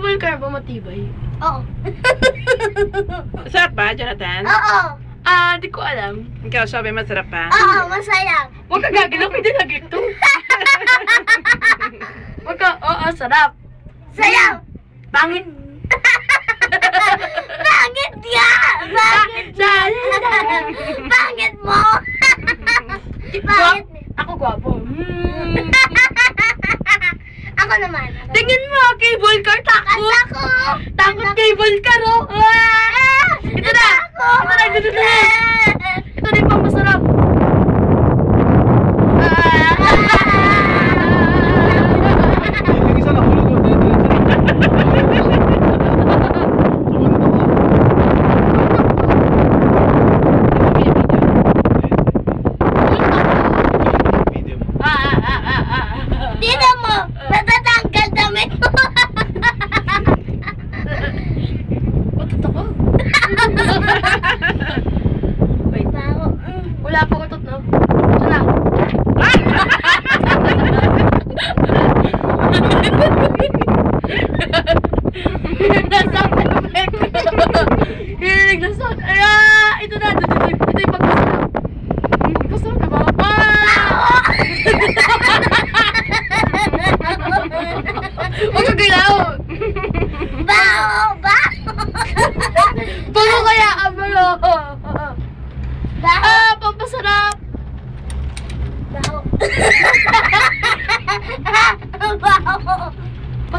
cable car ba matibay? Oo. Masarap ba, Jonathan? Oo. Di ko alam. Ikaw, sabi masarap pa? Oo, masaya. Huwag ka gagalaw, hindi nagito. Huwag ka, oo, sarap. Sayaw. Pangit. Pangit ya! Pangit ya! Pangit mo! Pangit. Ako gwapo. Ako naman. Tingin mo, cable car, takot. Ako! Takot cable car, oh. Ito na. Ito na, ito na. Ito na yung pamasarap. Yung isa na hulog ko. Video mo. Tingnan mo! Natatanggal damit mo! Utot ako. Wait. Wala pa utot, no? Ito na. Naglasang perfect. Naglasang. Ito na. Ito yung pagkasarap. Pagkasarap na ba? Huwag ka galaw. Bao! Bao! Bago kaya ang balo. Bao! Pampasarap. Bao! Bao!